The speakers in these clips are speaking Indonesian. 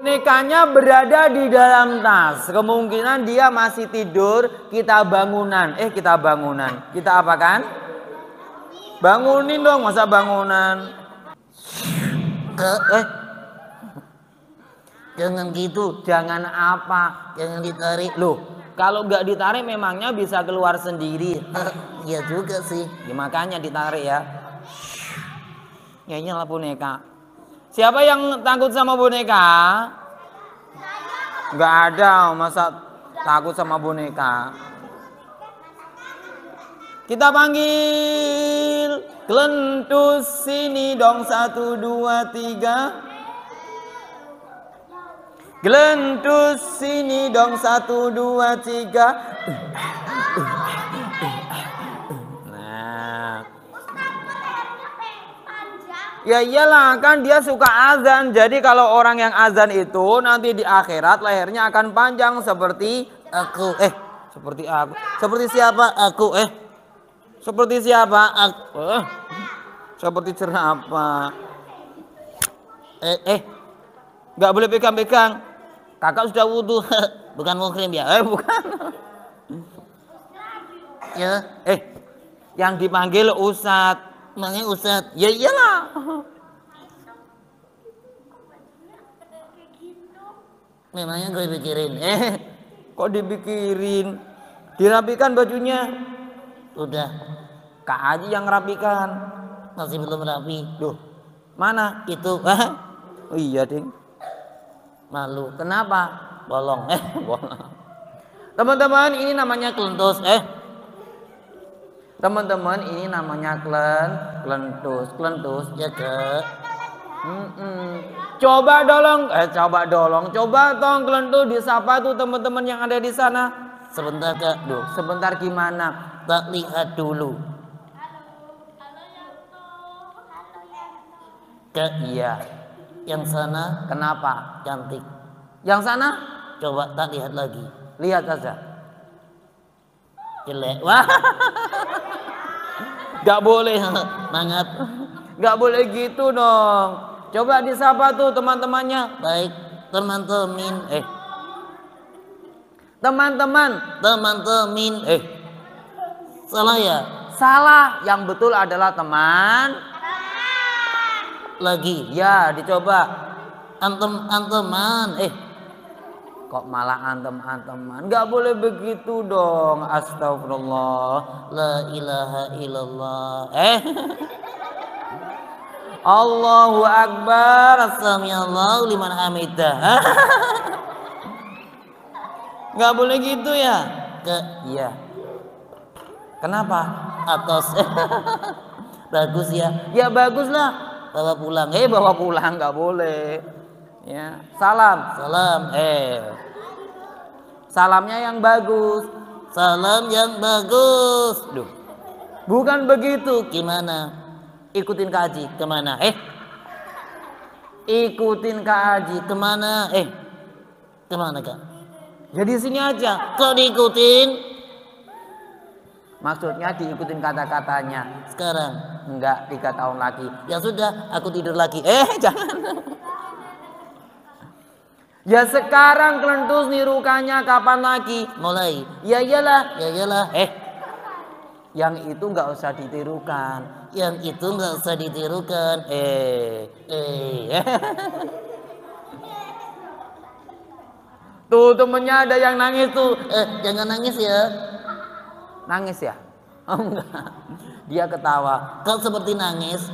Bonekanya berada di dalam tas. Kemungkinan dia masih tidur, kita bangunan. Kita bangunan. Kita apakan? Bangunin dong, masa bangunan. Jangan gitu, jangan apa? Jangan ditarik. Loh, kalau nggak ditarik memangnya bisa keluar sendiri. Iya juga sih. Ya, makanya ditarik ya. Ya iyalah boneka. Siapa yang takut sama boneka? Nggak ada, masa takut sama boneka. Kita panggil Klentus, sini dong, 1, 2, 3. Klentus, sini dong, 1, 2, 3. Nah, ya iyalah, kan dia suka azan. Jadi kalau orang yang azan itu nanti di akhirat lehernya akan panjang seperti aku. Seperti aku. Seperti siapa? Aku. Seperti siapa? Aku. Seperti cerapa. Nggak boleh pegang-pegang. Kakak sudah wudhu. Bukan muhrim ya? Bukan. Ya. Yang dipanggil Ustadz. Namanya Ustadz. Ya iyalah. Memangnya gue dipikirin. Kok dipikirin? Dirapikan bajunya. Udah. Kak Haji yang rapikan. Masih belum rapi. Duh. Mana? Itu. Oh iya ding. Malu. Kenapa? Bolong. Bolong. Teman-teman, ini namanya klentus. Teman-teman, ini namanya klentus. Klentus ya Kak. Coba dong. Coba tong klentus disapa tuh teman-teman yang ada di sana. Sebentar Kak. Duh, sebentar gimana? Tak lihat dulu. Kak, iya. Yang sana kenapa? Cantik. Yang sana? Coba tak lihat lagi. Lihat saja. Jelek. Wah. Gak boleh. Mangat. Gak boleh gitu dong. Coba disapa tuh teman-temannya. Baik. Teman-temin. Teman-temin. Salah ya? Salah. Yang betul adalah teman. Lagi. Ya, dicoba. Anteman. Kok malah antem-anteman? Nggak boleh begitu dong. Astagfirullah. La ilaha illallah. Allahu Akbar. Samiallahu liman hamidah. Nggak boleh gitu ya? Iya. Kenapa? Atas. Bagus ya? Ya bagus lah. Bawa pulang. Bawa pulang nggak boleh. Ya, salam. Salamnya yang bagus. Salam yang bagus. Duh. Bukan begitu. Gimana? Ikutin Kak Haji kemana? Ikutin Kak Haji kemana? Kemana Kak? Ya di sini aja. Kok diikutin? Maksudnya diikutin kata-katanya. Sekarang enggak, 3 tahun lagi. Ya sudah, aku tidur lagi. Jangan. Ya sekarang klentus nirukannya kapan lagi? Mulai. Ya iyalah. Yang itu enggak usah ditirukan. Tuh temennya ada yang nangis tuh. Jangan nangis ya. Nangis ya? Oh enggak. Dia ketawa. Kau seperti nangis?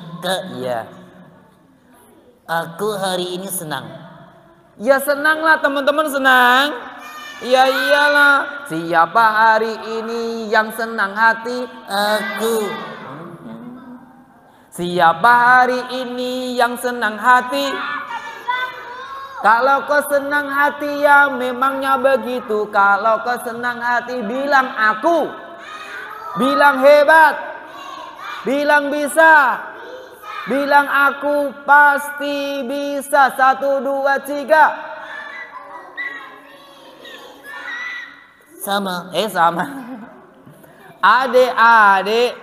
Iya. Aku hari ini senang. Ya senanglah teman-teman, senang. Ya iyalah. Siapa hari ini yang senang hati? Aku. Siapa hari ini yang senang hati? Kalau kau senang hati ya memangnya begitu. Kalau kau senang hati bilang aku. Bilang hebat, bilang bisa, bilang aku pasti bisa. 1, 2, 3. Sama. Adik-adik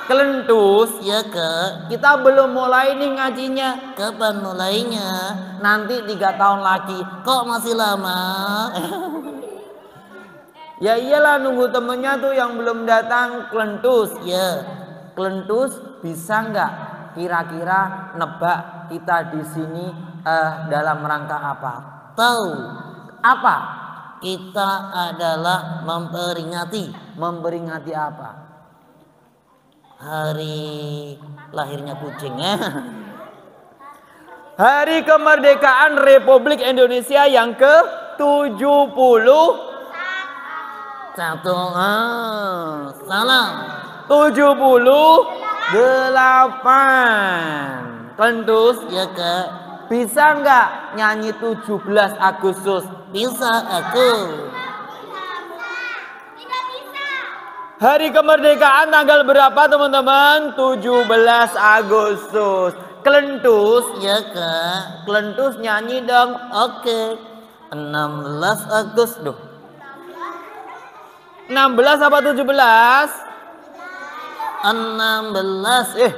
Kelentus ya ke. Kita belum mulai nih ngajinya. Kapan mulainya? Nanti 3 tahun lagi. Kok masih lama? Ya iyalah nunggu temennya tuh yang belum datang. Kelentus ya. Kelentus bisa nggak kira-kira nebak kita di sini dalam rangka apa? Tahu apa? Kita adalah memperingati apa? Hari lahirnya kucing ya. Hari kemerdekaan Republik Indonesia yang ke-71. Salah. 78. Kelentus ya Kak. Bisa nggak nyanyi 17 Agustus? Bisa aku. Hari kemerdekaan tanggal berapa teman-teman? 17 Agustus. Kelentus ya Kak. Kelentus nyanyi dong. Oke. 16 Agustus. 16 apa 17? 16.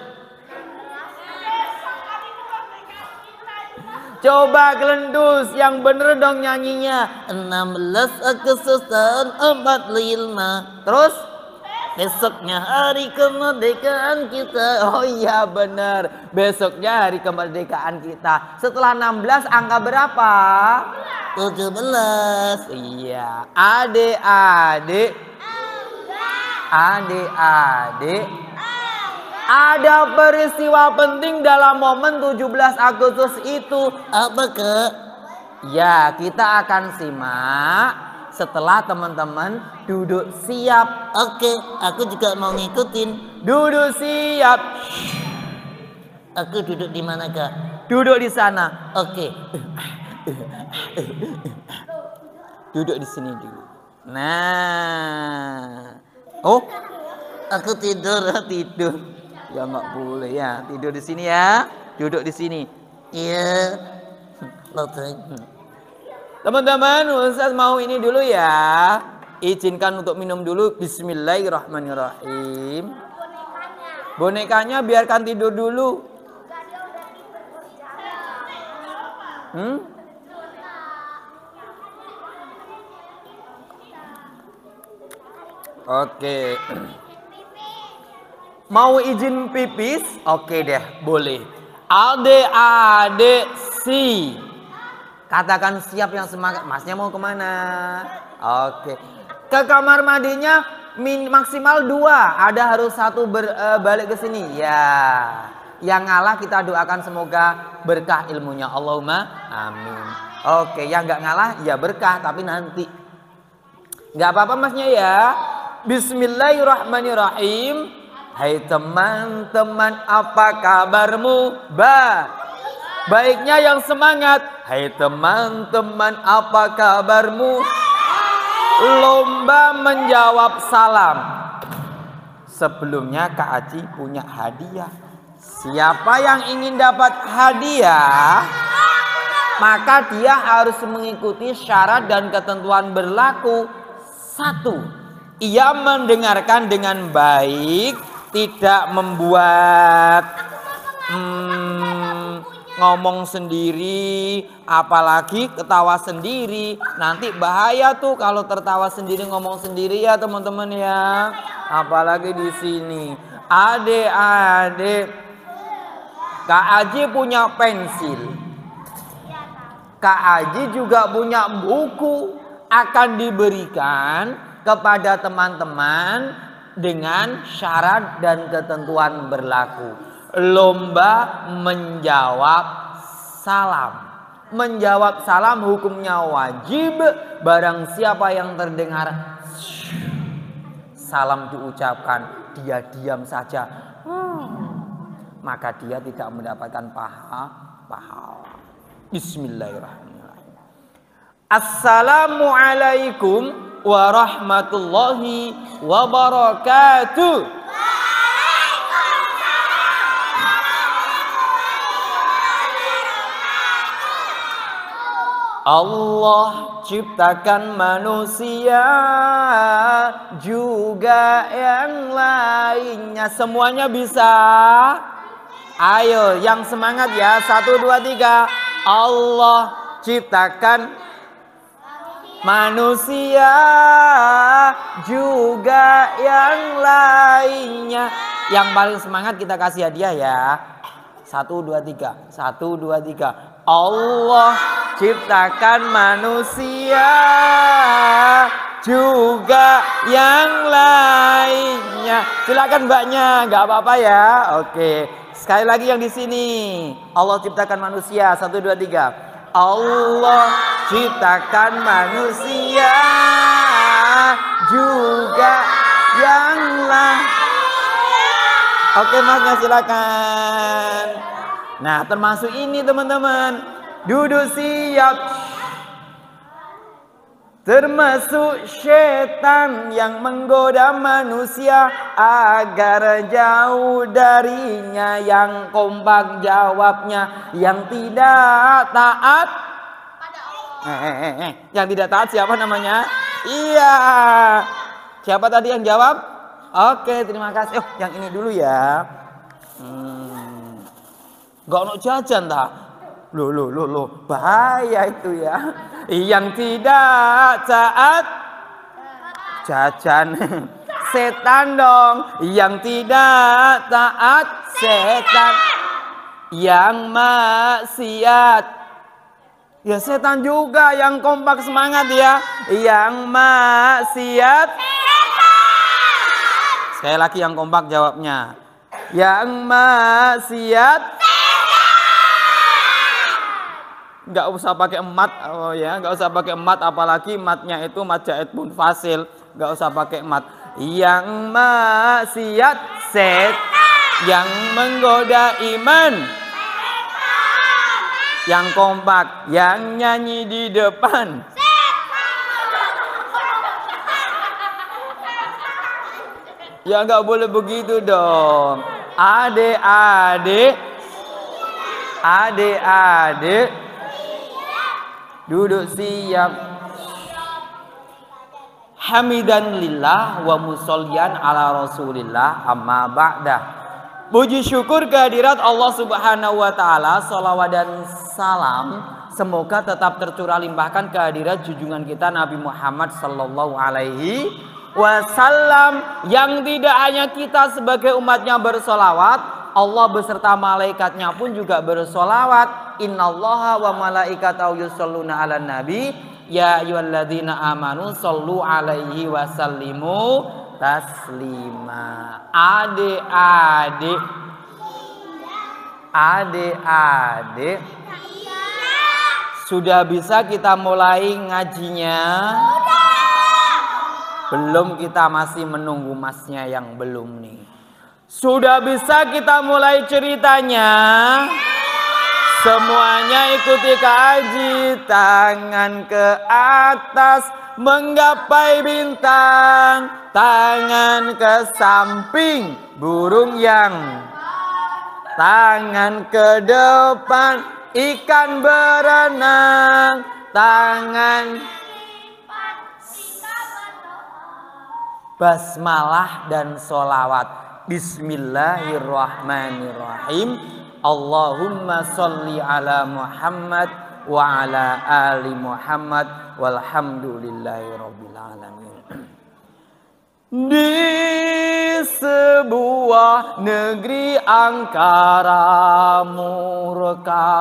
Coba Kelentus yang bener dong nyanyinya. 16 Agustus tahun 45. Terus besoknya hari kemerdekaan kita. Oh iya bener. Besoknya hari kemerdekaan kita. Setelah 16 angka berapa? 17. Iya. Adik-adik. Ada peristiwa penting dalam momen 17 Agustus itu. Apa Kak? Ya, kita akan simak setelah teman-teman duduk siap. Oke, aku juga mau ngikutin. Duduk siap. Aku duduk di mana Kak? Duduk di sana. Oke. Duduk di sini dulu. Nah. Oh, aku tidur. Ya nggak boleh ya. Tidur di sini ya. Duduk di sini. Iya. Teman-teman, Ustaz mau ini dulu ya. Izinkan untuk minum dulu. Bismillahirrahmanirrahim. Bonekanya biarkan tidur dulu. Oke. Mau izin pipis? Oke deh, boleh. Adik-adik si. Katakan siap yang semangat. Masnya mau kemana? Oke. Ke kamar mandinya maksimal 2. Ada harus 1 balik ke sini. Ya. Yang ngalah kita doakan semoga berkah ilmunya. Allahumma amin. Oke, yang nggak ngalah ya berkah tapi nanti. Nggak apa-apa masnya ya. Bismillahirrahmanirrahim. Hai teman-teman, apa kabarmu? Baiknya yang semangat. Hai teman-teman, apa kabarmu? Lomba menjawab salam. Sebelumnya Kak Aji punya hadiah. Siapa yang ingin dapat hadiah, maka dia harus mengikuti syarat dan ketentuan berlaku. 1. Ia mendengarkan dengan baik, tidak membuat ngomong sendiri, apalagi ketawa sendiri. Nanti bahaya tuh kalau tertawa sendiri, ngomong sendiri ya teman-teman ya. Apalagi di sini. Adik-adik, Kak Aji punya pensil. Kak Aji juga punya buku, akan diberikan kepada teman-teman dengan syarat dan ketentuan berlaku. Lomba menjawab salam. Menjawab salam hukumnya wajib. Barang siapa yang terdengar salam diucapkan, dia diam saja, maka dia tidak mendapatkan pahala. Bismillahirrahmanirrahim. Assalamualaikum warahmatullahi wabarakatuh. Allah ciptakan manusia juga yang lainnya. Semuanya bisa? Ayo yang semangat ya. 1, 2, 3. Allah ciptakan manusia juga yang lainnya. Yang paling semangat kita kasih hadiah ya. 1, 2, 3. 1, 2, 3. Allah ciptakan manusia juga yang lainnya. Silakan mbaknya, nggak apa-apa ya. Oke, sekali lagi yang di sini. Allah ciptakan manusia. 1, 2, 3. Allah ciptakan manusia juga yang lainnya. Oke maknya silakan. Nah termasuk ini teman-teman. Duduk siap. Termasuk setan yang menggoda manusia agar jauh darinya. Yang kompak jawabnya, yang tidak taat. Yang tidak taat siapa namanya? Iya. Siapa tadi yang jawab? Oke, terima kasih. Oh, yang ini dulu ya. Gak mau jajan tak? Loh, bahaya itu ya. Yang tidak taat jajan. Setan dong. Yang tidak taat setan. Yang maksiat. Ya setan juga yang kompak semangat ya. Yang maksiat. Sekali lagi yang kompak jawabnya. Yang maksiat. Nggak usah pakai emat, oh ya, nggak usah pakai emat, apalagi ematnya itu mat jaid munfasil, nggak usah pakai emat. Yang maksiat yang menggoda iman. Yang kompak, yang nyanyi di depan. Ya nggak boleh begitu dong. Adik-adik duduk siap. Hamidan lillah wa musollian ala rasulillah amma ba'dah. Puji syukur kehadirat Allah subhanahu wa ta'ala. Salawat dan salam semoga tetap tercurah limpahkan kehadirat junjungan kita Nabi Muhammad sallallahu alaihi wasallam, yang tidak hanya kita sebagai umatnya bersolawat, Allah beserta malaikatnya pun juga bersolawat. Innallaha wa malaikatahu yusholluna ala nabi ya ayyuhalladzina amanu shollu alaihi wasallimu taslima. Adik-adik sudah bisa kita mulai ngajinya? Belum, kita masih menunggu masnya yang belum nih. Sudah bisa kita mulai ceritanya? Semuanya ikuti kaji. Tangan ke atas menggapai bintang. Tangan ke samping burung yang. Tangan ke depan ikan berenang. Tangan basmalah dan sholawat. Bismillahirrahmanirrahim. Allahumma sholli ala Muhammad wa ala ali Muhammad walhamdulillahi rabbil alamin. Di sebuah negeri angkara murka,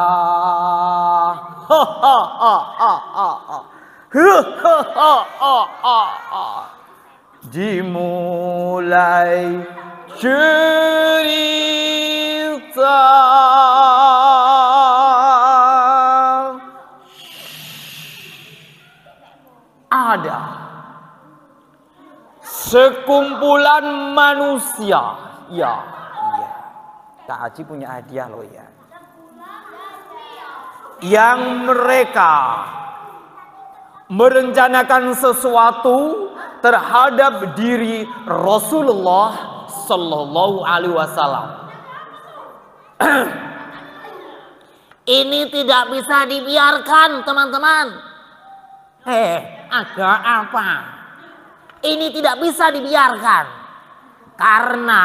dimulai cerita. Ada sekumpulan manusia, ya, Kak Haji punya hadiah loh ya, yang mereka merencanakan sesuatu terhadap diri Rasulullah Sallallahu Alaihi Wasallam. Ini tidak bisa dibiarkan, teman-teman. Ada apa? Ini tidak bisa dibiarkan. Karena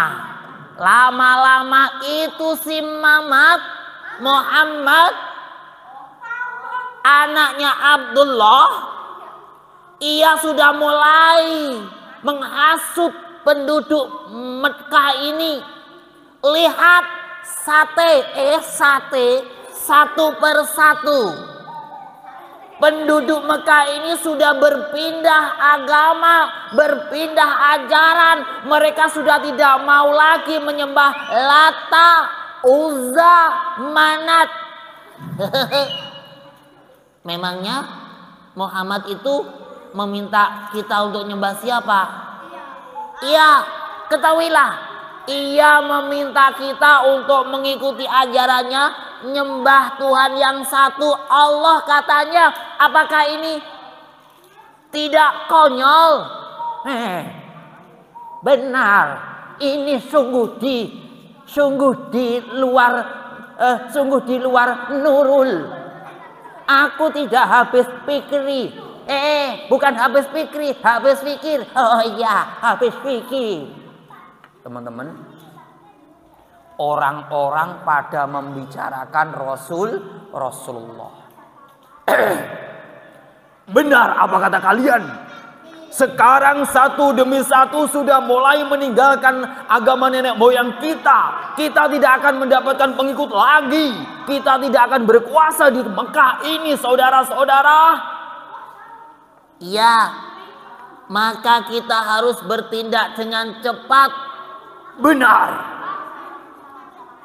lama-lama itu si Muhammad, anaknya Abdullah, ia sudah mulai menghasut penduduk Mekah ini. Lihat sate satu persatu. Penduduk Mekah ini sudah berpindah agama, berpindah ajaran. Mereka sudah tidak mau lagi menyembah Lata, Uzza, Manat. Memangnya Muhammad itu meminta kita untuk nyembah siapa? Iya, ketahuilah. Ia meminta kita untuk mengikuti ajarannya, nyembah Tuhan yang satu, Allah katanya. Apakah ini tidak konyol? Benar, ini sungguh di luar nurul. Aku tidak habis pikir. Bukan habis pikir. Oh iya, habis pikir. Teman-teman, orang-orang pada membicarakan Rasulullah. Benar apa kata kalian? Sekarang satu demi satu sudah mulai meninggalkan agama nenek moyang kita. Kita tidak akan mendapatkan pengikut lagi. Kita tidak akan berkuasa di Mekah ini, saudara-saudara. Iya, maka kita harus bertindak dengan cepat. Benar.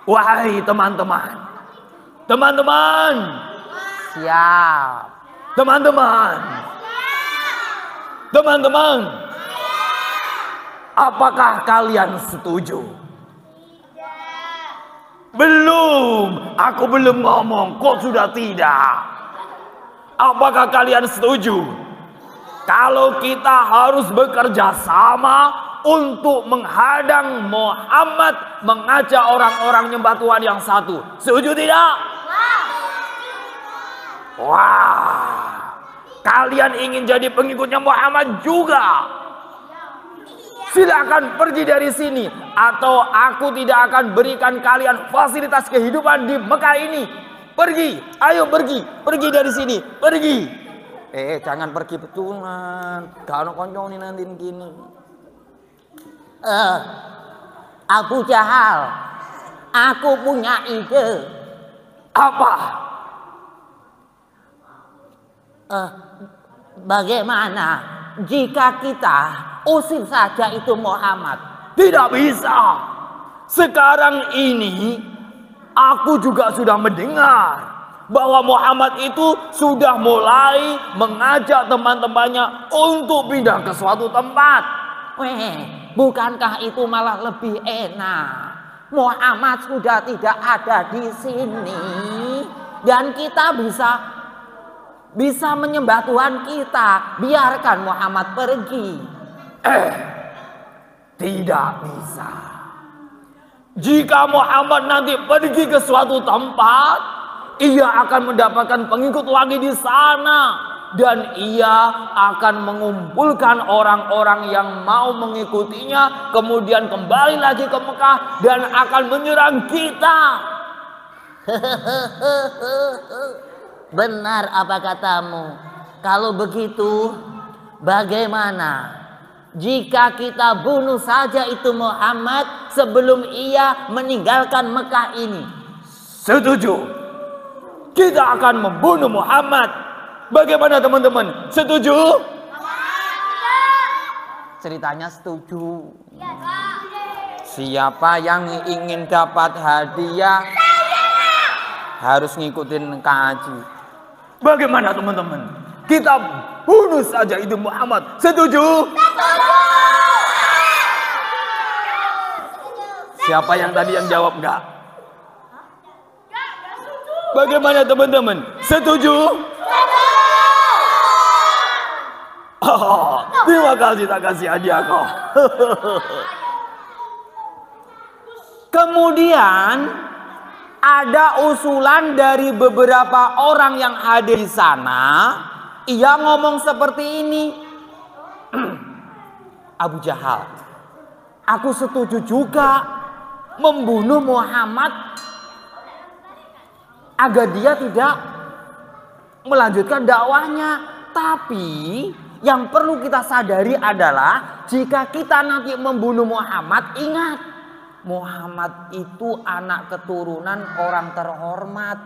Wahai teman-teman. Siap. Teman-teman. Apakah kalian setuju? Belum. Aku belum ngomong. Kok sudah tidak? Apakah kalian setuju? Kalau kita harus bekerja sama untuk menghadang Muhammad mengajak orang-orang nyembah Tuhan yang satu. Setuju tidak? Wah, kalian ingin jadi pengikutnya Muhammad juga? Silakan pergi dari sini, atau aku tidak akan berikan kalian fasilitas kehidupan di Mekah ini. Pergi, ayo pergi dari sini, pergi. Jangan pergi betulan, kalau konco ini nanti gini. Abu Jahal, aku punya ide. Apa? Bagaimana jika kita usir saja itu Muhammad? Tidak bisa. Sekarang ini aku juga sudah mendengar bahwa Muhammad itu sudah mulai mengajak teman-temannya untuk pindah ke suatu tempat. Bukankah itu malah lebih enak? Muhammad sudah tidak ada di sini dan kita bisa menyembah Tuhan kita. Biarkan Muhammad pergi. Tidak bisa. Jika Muhammad nanti pergi ke suatu tempat, ia akan mendapatkan pengikut lagi di sana. Dan ia akan mengumpulkan orang-orang yang mau mengikutinya. Kemudian kembali lagi ke Mekah dan akan menyerang kita. Benar apa katamu? Kalau begitu, bagaimana jika kita bunuh saja itu Muhammad sebelum ia meninggalkan Mekah ini? Setuju. Kita akan membunuh Muhammad. Bagaimana teman-teman? Setuju? Ceritanya setuju. Siapa yang ingin dapat hadiah harus ngikutin kaji. Bagaimana teman-teman? Kita bunuh saja itu Muhammad. Setuju? Siapa yang tadi yang jawab enggak? Bagaimana teman-teman? Setuju? Oh, terima kasih, tak kasih hadiah kau. Kemudian ada usulan dari beberapa orang yang hadir di sana. Ia ngomong seperti ini. Abu Jahal, aku setuju juga membunuh Muhammad agar dia tidak melanjutkan dakwahnya. Tapi yang perlu kita sadari adalah jika kita nanti membunuh Muhammad, ingat, Muhammad itu anak keturunan orang terhormat.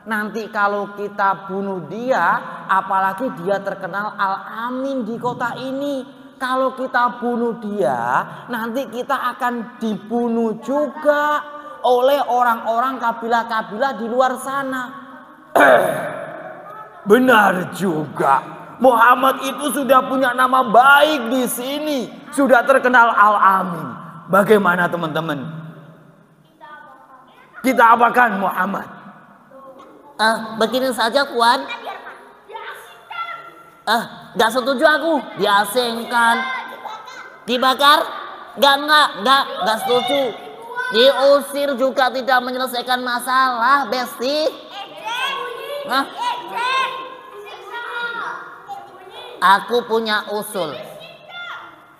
Nanti kalau kita bunuh dia, apalagi dia terkenal Al-Amin di kota ini. Kalau kita bunuh dia, nanti kita akan dibunuh juga oleh orang-orang kabilah-kabilah di luar sana. Benar juga. Muhammad itu sudah punya nama baik di sini, sudah terkenal Al-Amin. Bagaimana teman-teman? Kita apakan Muhammad? Begini saja Tuan. Gak setuju aku. Diasingkan, dibakar? Gak setuju. Diusir juga tidak menyelesaikan masalah, Besti. Aku punya usul.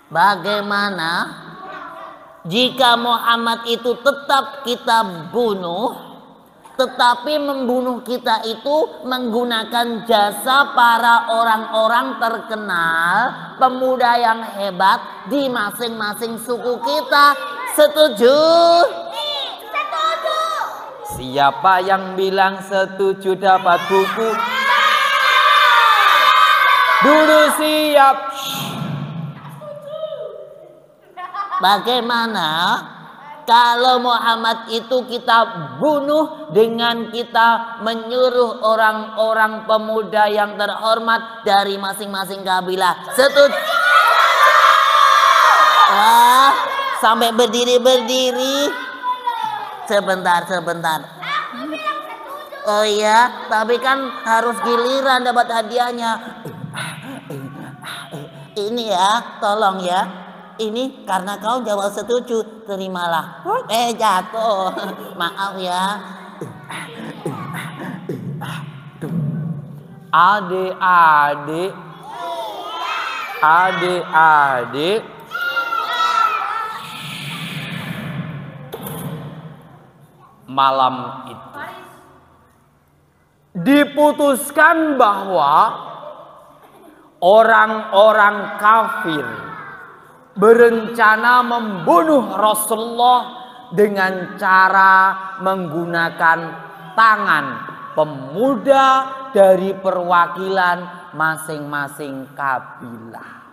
Bagaimana jika Muhammad itu tetap kita bunuh, tetapi membunuh kita itu menggunakan jasa para orang-orang terkenal, pemuda yang hebat di masing-masing suku kita. Setuju? Setuju. Siapa yang bilang setuju dapat buku? Dulu siap. Bagaimana kalau Muhammad itu kita bunuh dengan kita menyuruh orang-orang pemuda yang terhormat dari masing-masing kabilah? Setuju? Wah, sampai berdiri-berdiri. Sebentar. Oh iya, tapi kan harus giliran dapat hadiahnya. Ini ya, tolong ya. Ini karena kau jawab setuju, terimalah. Jatuh. Maaf ya. Adik-adik, malam itu diputuskan bahwa orang-orang kafir berencana membunuh Rasulullah dengan cara menggunakan tangan pemuda dari perwakilan masing-masing kabilah.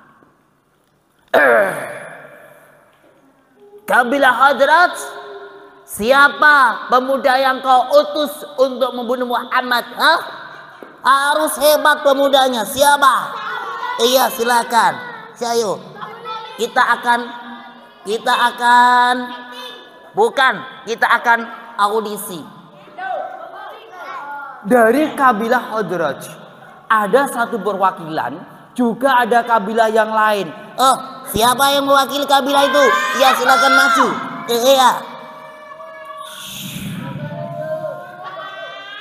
Kabilah Hadrat, siapa pemuda yang kau utus untuk membunuh Muhammad? Harus hebat pemudanya. Siapa? Iya, silakan. Ayo. Kita akan audisi. Dari kabilah Hadraj ada satu perwakilan, juga ada kabilah yang lain. Siapa yang mewakili kabilah itu? Ya, silakan maju. Iya.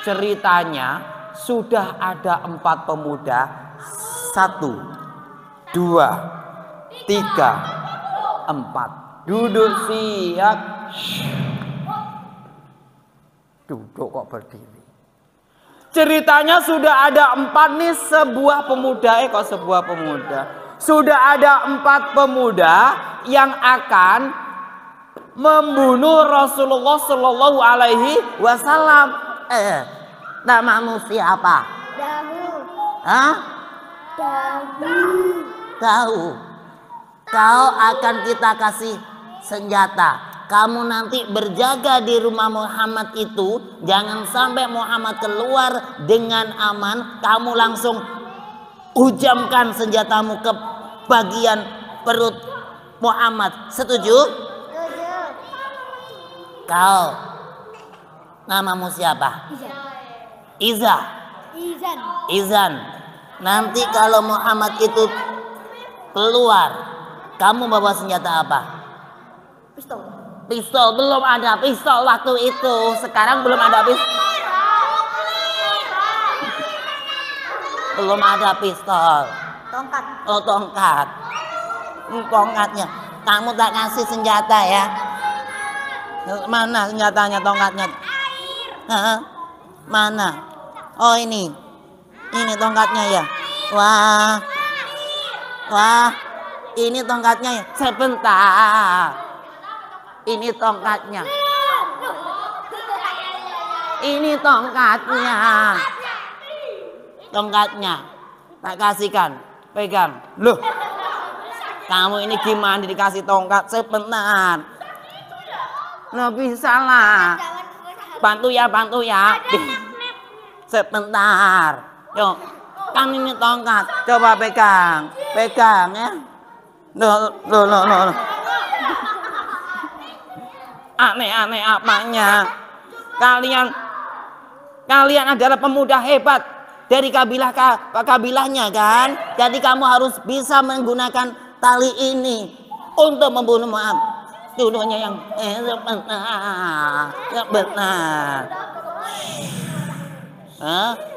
Ceritanya sudah ada 4 pemuda. 1, 2, 3, 4. Duduk siap. Duduk kok berdiri. Ceritanya sudah ada 4 nih, sebuah pemuda. Sudah ada 4 pemuda yang akan membunuh Rasulullah Shallallahu Alaihi Wasallam. Namamu siapa? Tahu. Kau akan kita kasih senjata. Kamu nanti berjaga di rumah Muhammad itu. Jangan sampai Muhammad keluar dengan aman. Kamu langsung hujamkan senjatamu ke bagian perut Muhammad. Setuju? Kau namamu siapa? Izan. Nanti kalau Muhammad itu keluar, kamu bawa senjata apa? Pistol. Pistol, belum ada pistol waktu itu. Sekarang belum ada pistol. Belum ada pistol. Tongkat. Oh, tongkat. Tongkatnya. Kamu tak kasih senjata ya? Mana senjatanya, tongkatnya? Hah? Mana? Oh, ini. Ini tongkatnya ya. Wah. Wah. Ini tongkatnya ya. Sebentar. Ini tongkatnya. Ini tongkatnya. Tongkatnya. Tak kasihkan. Pegang. Loh. Kamu ini gimana dikasih tongkat? Sebentar. Nggak bisa lah. Bantu ya, bantu ya. Sebentar. Yuk. Kan ini tongkat. Coba pegang. Pegang ya. Loh. Aneh-aneh apanya? Kalian adalah pemuda hebat dari kabilahnya kan? Jadi kamu harus bisa menggunakan tali ini untuk membunuh Muhammad. Dulunya yang sebentar.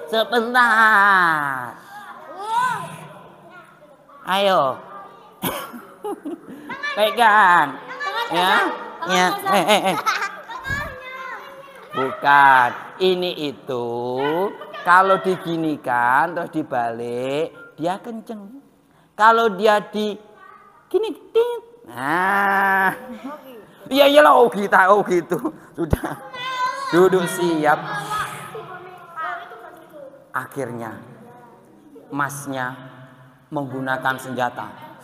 Sebentar. Ayo. Pegang. Ya. Ya, bukan, ini itu kalau diginikan terus dibalik dia kenceng. Kalau dia di gini, nah, iya iyalah, oh gitu, sudah duduk siap. Akhirnya masnya menggunakan senjata.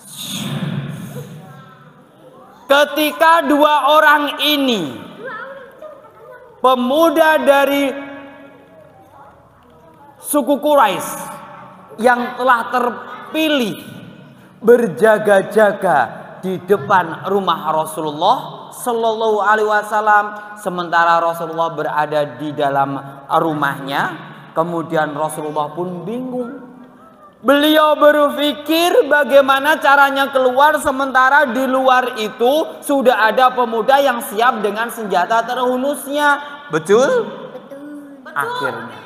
Ketika dua orang ini, pemuda dari suku Quraisy yang telah terpilih berjaga-jaga di depan rumah Rasulullah Shallallahu Alaihi Wasallam, sementara Rasulullah berada di dalam rumahnya, kemudian Rasulullah pun bingung. Beliau berpikir bagaimana caranya keluar, sementara di luar itu sudah ada pemuda yang siap dengan senjata terhunusnya. Betul? Akhirnya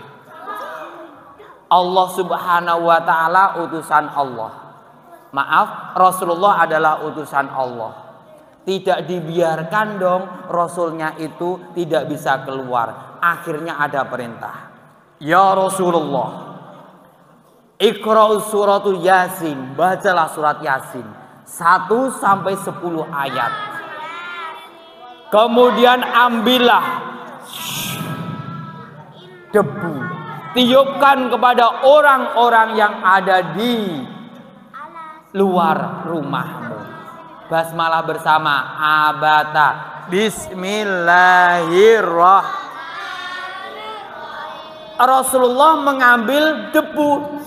Allah Subhanahu wa taala utusan Allah. Maaf, Rasulullah adalah utusan Allah. Tidak dibiarkan dong Rasulnya itu tidak bisa keluar. Akhirnya ada perintah. Ya Rasulullah, Iqra'us suratul Yasin, bacalah surat Yasin 1 sampai 10 ayat. Kemudian ambillah debu, tiupkan kepada orang-orang yang ada di luar rumahmu. Basmalah bersama, abata, bismillahirrahmanirrahim. Rasulullah mengambil debu,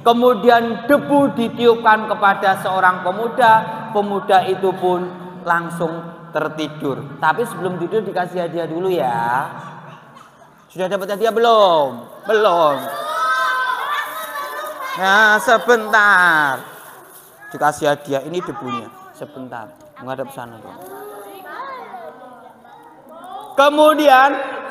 kemudian debu ditiupkan kepada seorang pemuda. Pemuda itu pun langsung tertidur. Tapi sebelum tidur dikasih hadiah dulu ya. Sudah dapat hadiah belum? Belum. Nah, sebentar. Dikasih hadiah, ini debunya. Sebentar. Menghadap sana dong. Kemudian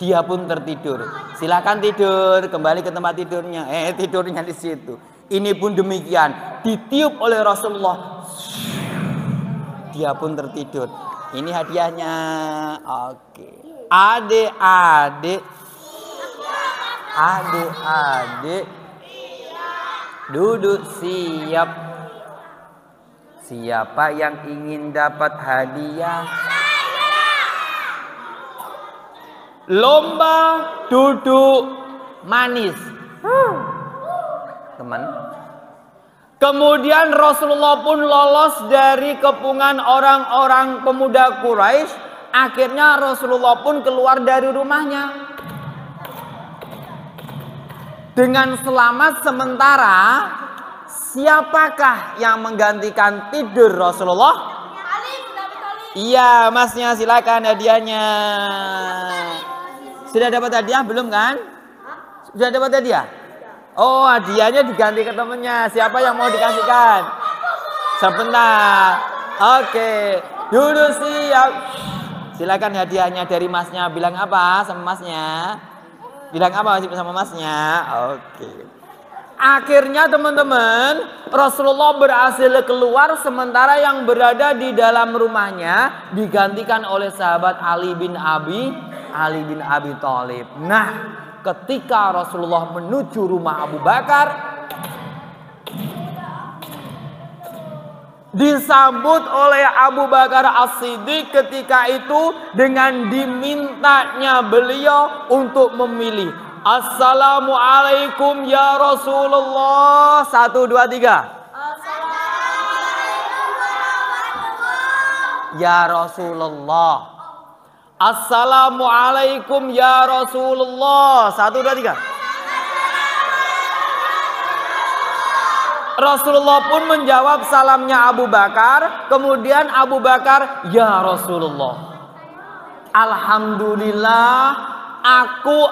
dia pun tertidur. Silakan tidur, kembali ke tempat tidurnya. Tidurnya di situ. Ini pun demikian, ditiup oleh Rasulullah. Dia pun tertidur. Ini hadiahnya. Oke. Adik-adik, duduk siap. Siapa yang ingin dapat hadiah? Lomba duduk manis, teman. Kemudian Rasulullah pun lolos dari kepungan orang-orang pemuda Quraisy. Akhirnya Rasulullah pun keluar dari rumahnya dengan selamat. Sementara siapakah yang menggantikan tidur Rasulullah? Iya, masnya, silakan hadiahnya. Sudah dapat hadiah belum kan? Sudah dapat hadiah? Oh, hadiahnya diganti ke temennya. Siapa yang mau dikasihkan? Sebentar. Oke. Duduk siap. Silakan hadiahnya dari masnya. Bilang apa sama masnya? Bilang apa sama masnya? Oke. Akhirnya teman-teman, Rasulullah berhasil keluar sementara yang berada di dalam rumahnya digantikan oleh sahabat Ali bin Abi Thalib. Nah, ketika Rasulullah menuju rumah Abu Bakar, disambut oleh Abu Bakar As-Siddiq ketika itu dengan dimintanya beliau untuk memilih. Assalamualaikum ya Rasulullah. 1, 2, 3. Ya Rasulullah. Assalamualaikum ya Rasulullah. 1, 2, 3. Rasulullah pun menjawab salamnya Abu Bakar. Kemudian Abu Bakar, ya Rasulullah, alhamdulillah,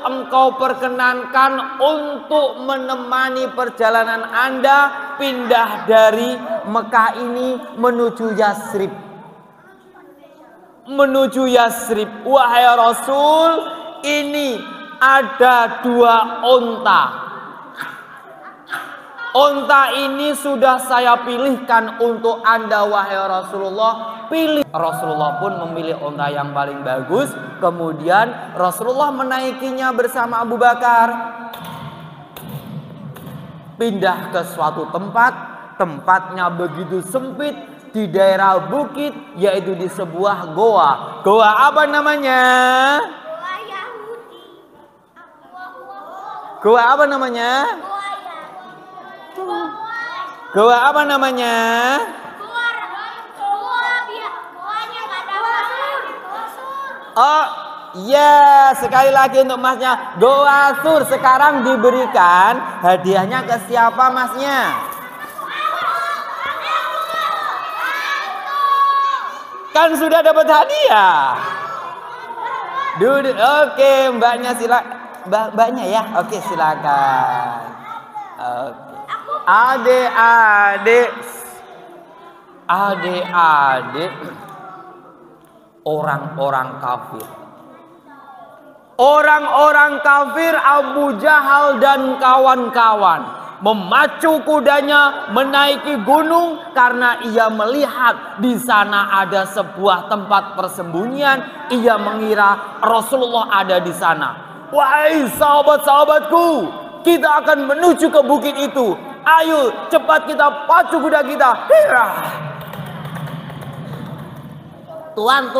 engkau perkenankan untuk menemani perjalanan Anda pindah dari Mekah ini menuju Yatsrib. Wahai Rasul, ini ada 2 onta. Onta ini sudah saya pilihkan untuk Anda wahai Rasulullah. Pilih. Rasulullah pun memilih onta yang paling bagus. Kemudian Rasulullah menaikinya bersama Abu Bakar. Pindah ke suatu tempat. Tempatnya begitu sempit di daerah bukit, yaitu di sebuah goa. Goa apa namanya? Goa Yahudi. Goa apa namanya? Goa apa namanya? Goanya nggak ada pasir. Oh, ya, sekali lagi untuk masnya. Goa Sur sekarang diberikan hadiahnya ke siapa masnya? Kan sudah dapat hadiah. Duduk. Oke, mbaknya mbaknya ya. Oke, silakan. Oke. Adik-adik, orang-orang kafir Abu Jahal dan kawan-kawan memacu kudanya menaiki gunung karena ia melihat di sana ada sebuah tempat persembunyian. Ia mengira Rasulullah ada di sana. Wahai sahabat-sahabatku, kita akan menuju ke bukit itu. Ayo cepat kita pacu kuda kita. Tuan,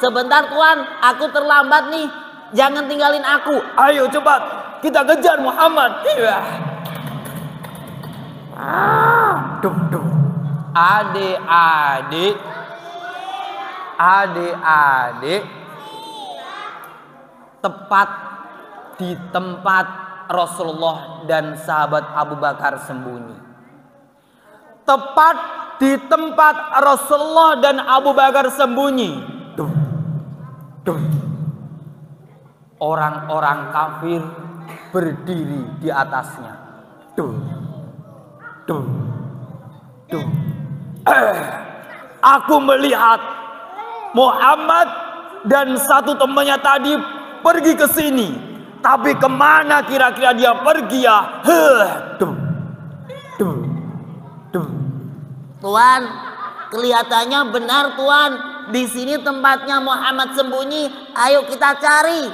sebentar Tuan, aku terlambat nih. Jangan tinggalin aku. Ayo cepat kita kejar Muhammad. Adik-adik, tepat di tempat Rasulullah dan sahabat Abu Bakar sembunyi. Tepat di tempat Rasulullah dan Abu Bakar sembunyi. Orang-orang kafir berdiri di atasnya. Aku melihat Muhammad dan satu temannya tadi pergi ke sini. Tapi kemana kira-kira dia pergi ya? Tuan, kelihatannya benar Tuan. Di sini tempatnya Muhammad sembunyi. Ayo kita cari.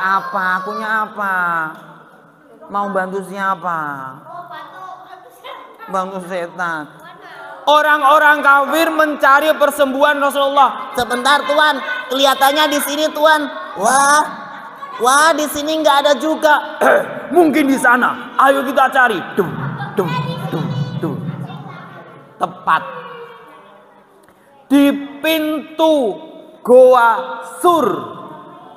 Apa? Akunya apa? Mau bantu siapa? Bantu setan. Orang-orang kafir mencari persembuhan Rasulullah. Sebentar Tuan, kelihatannya di sini Tuan. Wah, di sini nggak ada juga. Mungkin di sana. Ayo kita cari. Tepat di pintu Goa Sur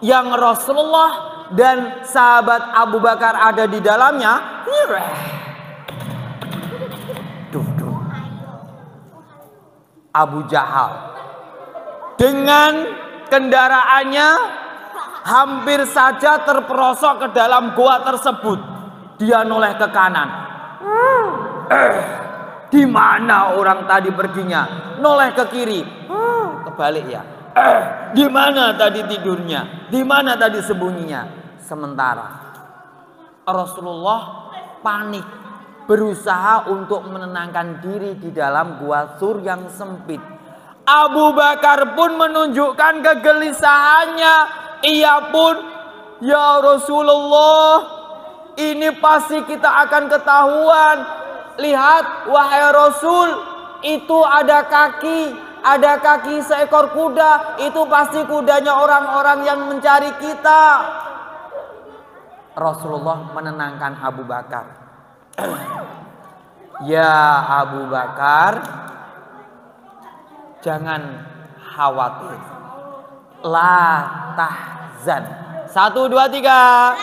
yang Rasulullah dan sahabat Abu Bakar ada di dalamnya. Abu Jahal dengan kendaraannya hampir saja terperosok ke dalam goa tersebut. Dia noleh ke kanan. Di mana orang tadi perginya? Noleh ke kiri. Kebalik ya. Di mana tadi tidurnya? Di mana tadi sembunyinya? Sementara Rasulullah panik, berusaha untuk menenangkan diri di dalam gua sur yang sempit. Abu Bakar pun menunjukkan kegelisahannya. Ia pun, ya Rasulullah, ini pasti kita akan ketahuan. Lihat wahai Rasul, itu ada kaki seekor kuda. Itu pasti kudanya orang-orang yang mencari kita. Rasulullah menenangkan Abu Bakar. Ya Abu Bakar, jangan khawatir. La tahzan. 1, 2, 3.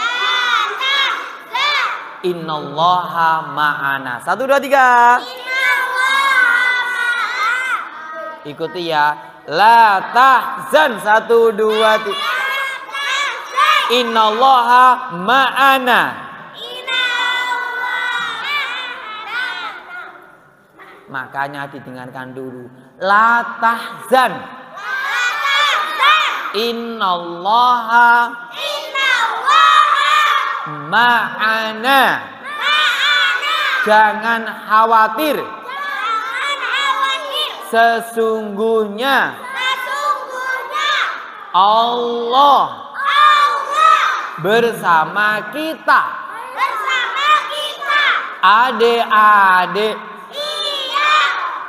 Innallaha ma'ana. 1, 2, 3. Ikuti ya. La tahzan. 1, 2, 3. Innallaha ma'ana. Makanya didengarkan dulu. La tahzan. Innallaha ma'ana. Jangan khawatir. Sesungguhnya Allah bersama kita. Adik-adik,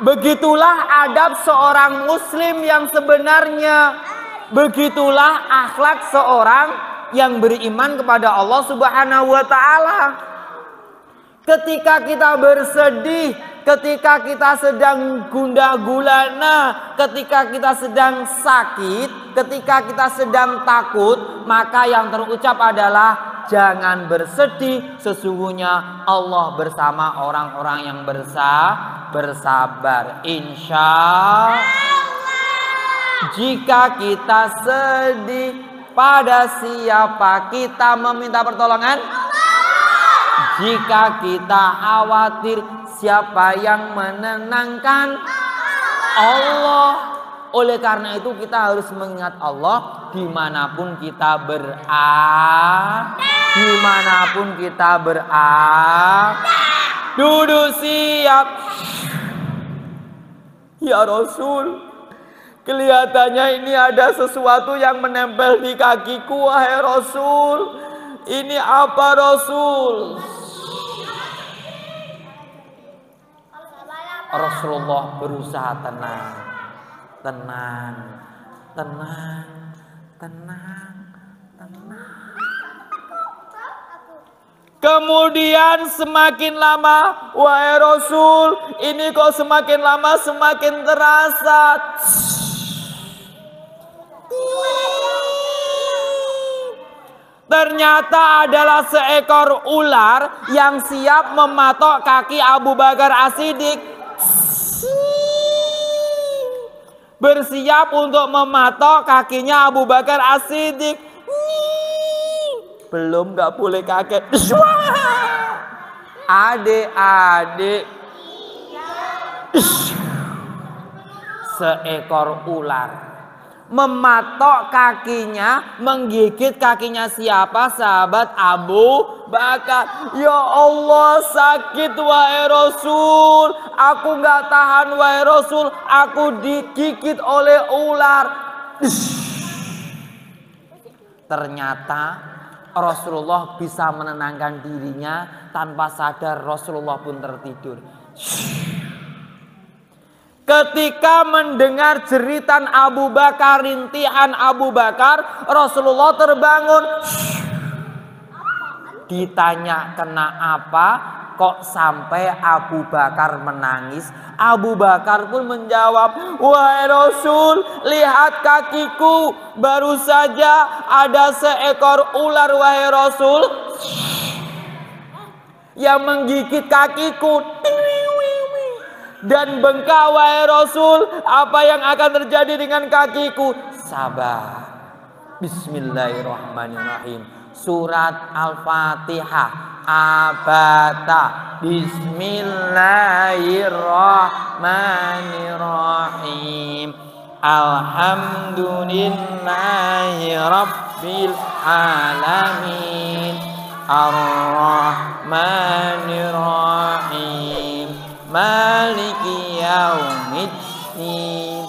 begitulah adab seorang muslim yang sebenarnya. Begitulah akhlak seorang yang beriman kepada Allah Subhanahu wa taala. Ketika kita bersedih, ketika kita sedang gundah gulana, ketika kita sedang sakit, ketika kita sedang takut, maka yang terucap adalah jangan bersedih, sesungguhnya Allah bersama orang-orang yang bersabar. Insya jika kita sedih, pada siapa kita meminta pertolongan? Jika kita khawatir, siapa yang menenangkan? Allah. Oleh karena itu kita harus mengingat Allah dimanapun kita berada. Duduk siap. Ya Rasul, kelihatannya ini ada sesuatu yang menempel di kakiku, wahai Rasul. Ini apa, Rasul? Rasulullah berusaha tenang. Kemudian semakin lama, wahai Rasul, ini kok semakin lama semakin terasa. Ternyata adalah seekor ular yang siap mematok kaki Abu Bakar As-Siddiq. Bersiap untuk mematok kakinya Abu Bakar As-Siddiq. Belum, gak boleh kaget. Adik-adik, seekor ular mematok kakinya, menggigit kakinya siapa? Sahabat Abu Bakar. Ya Allah, sakit wahai Rasul. Aku gak tahan wahai Rasul. Aku digigit oleh ular. Ternyata Rasulullah bisa menenangkan dirinya. Tanpa sadar Rasulullah pun tertidur. Ketika mendengar jeritan Abu Bakar, rintihan Abu Bakar, Rasulullah terbangun. Ditanya kena apa, kok sampai Abu Bakar menangis? Abu Bakar pun menjawab, wahai Rasul, lihat kakiku, baru saja ada seekor ular wahai Rasul yang menggigit kakiku. Dan bengkak wahai Rasul, apa yang akan terjadi dengan kakiku? Sabar. Bismillahirrahmanirrahim. Surat Al-Fatihah abata. Bismillahirrahmanirrahim. Alhamdulillahi rabbil alamin. Ar-Rahmanir-Rahim. Maliki yaumiddin.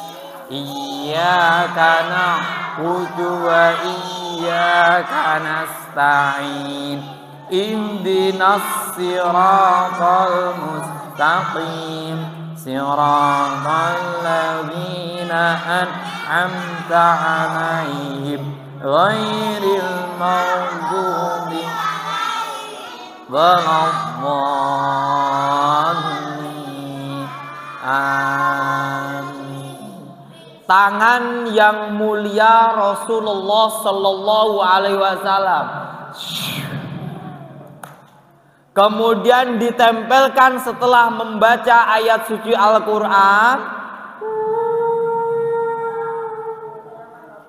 Iyyaka na'budu wa iyyaka nasta'in. Ihdinas siratal mustaqim. Siratal ladzina an'amta 'alaihim ghairil maghdubi waladdallin. Amin. Tangan yang mulia Rasulullah sallallahu alaihi wasallam kemudian ditempelkan setelah membaca ayat suci Al-Quran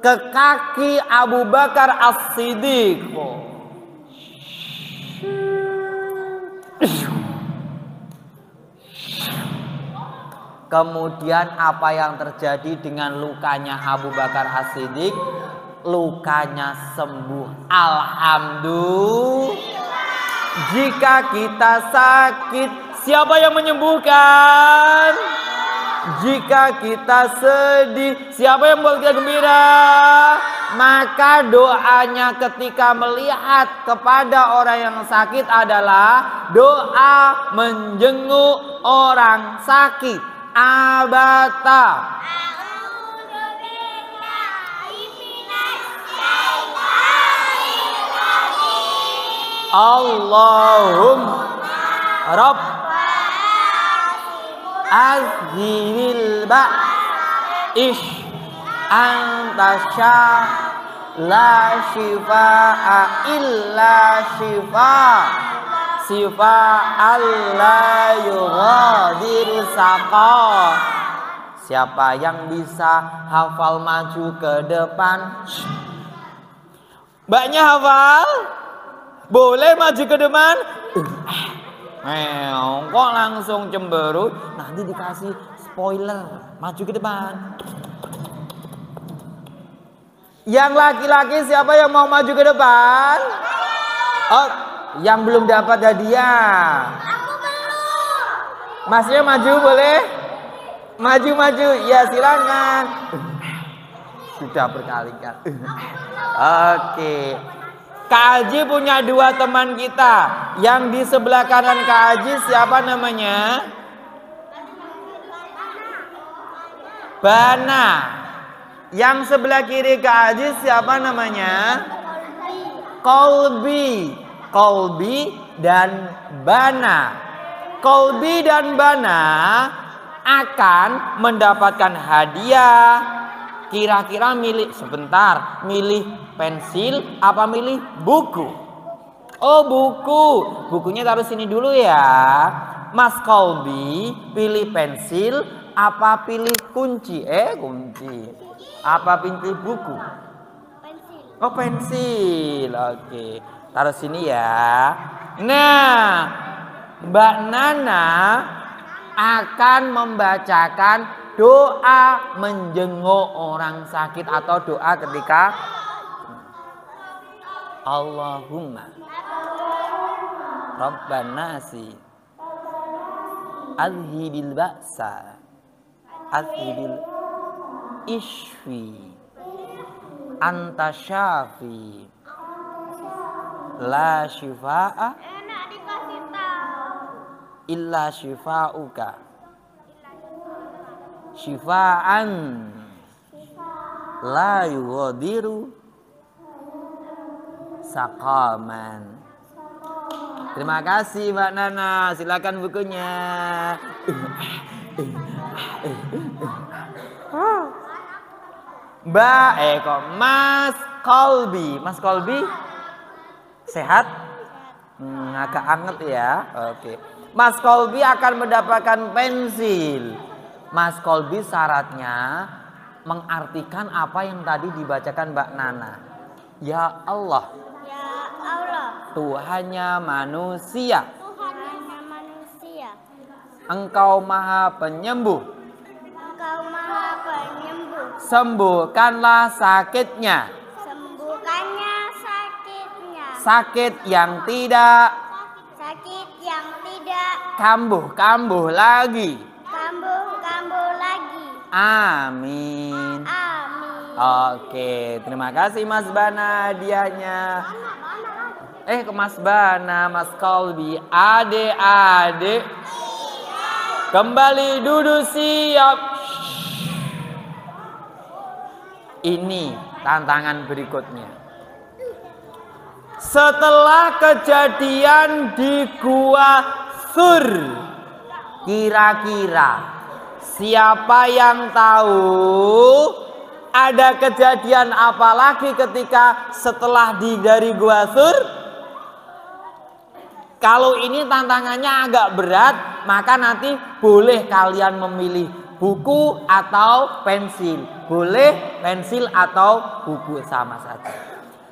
ke kaki Abu Bakar As-Siddiq. Kemudian apa yang terjadi dengan lukanya Abu Bakar As-Siddiq? Lukanya sembuh. Alhamdulillah. Jika kita sakit, siapa yang menyembuhkan? Jika kita sedih, siapa yang membuat kita gembira? Maka doanya ketika melihat kepada orang yang sakit adalah doa menjenguk orang sakit. Abata. Allahumma Rabb azhiril ba'ish anta la shifaa illa shifaa la yughadiru saqa. Siapa yang bisa hafal maju ke depan? Mbaknya hafal? Boleh maju ke depan? Kok langsung cemberut? Nanti dikasih spoiler. Maju ke depan. Yang laki-laki siapa yang mau maju ke depan? Oh, yang belum dapat hadiah. Aku belum. Masnya maju boleh? Maju-maju. Ya silakan. Sudah berkali-kali. Oke. Kak Haji punya dua teman kita. Yang di sebelah kanan Kak Haji siapa namanya? Bana. Yang sebelah kiri Kak Haji siapa namanya? Kolbi. Kolbi dan Bana. Kolbi dan Bana akan mendapatkan hadiah. Kira-kira milih sebentar, milih pensil apa milih buku? Oh, buku. Bukunya taruh sini dulu ya. Mas Kolbi pilih pensil apa pilih kunci? Kunci. Apa pilih buku? Pensil. Oh, pensil. Oke. Taruh sini ya. Nah, Mbak Nana akan membacakan doa menjenguk orang sakit atau doa ketika Allahumma Rabban nasi azhibil ba'sa azhibil ishfi anta syafi la shifaa Enak dikasih tahu. illa shifauka syifaan la yughadiru saqaman. Terima kasih Mbak Nana, silakan bukunya. Mbak Mas Kolbi. Mas Kolbi sehat? Agak anget ya. Oke. Mas Kolbi akan mendapatkan pensil. Mas Kolbi syaratnya mengartikan apa yang tadi dibacakan Mbak Nana. Ya Allah. Ya Allah. Tuhannya manusia. Tuhannya manusia. Engkau maha penyembuh. Engkau maha penyembuh. Sembuhkanlah sakitnya. Sembuhkannya sakitnya. Sakit yang tidak Sakit yang tidak kambuh-kambuh lagi. kambuh-kambuh lagi. Amin. Amin. Oke, terima kasih Mas Bana hadiahnya. Ke Mas Bana, Mas Kolbi, adik-adik kembali duduk siap. Ini tantangan berikutnya. Setelah kejadian di Gua Sur, kira-kira siapa yang tahu ada kejadian apa lagi ketika setelah dari Gua Sur? Kalau ini tantangannya agak berat, maka nanti boleh kalian memilih buku atau pensil. Boleh pensil atau buku, sama saja.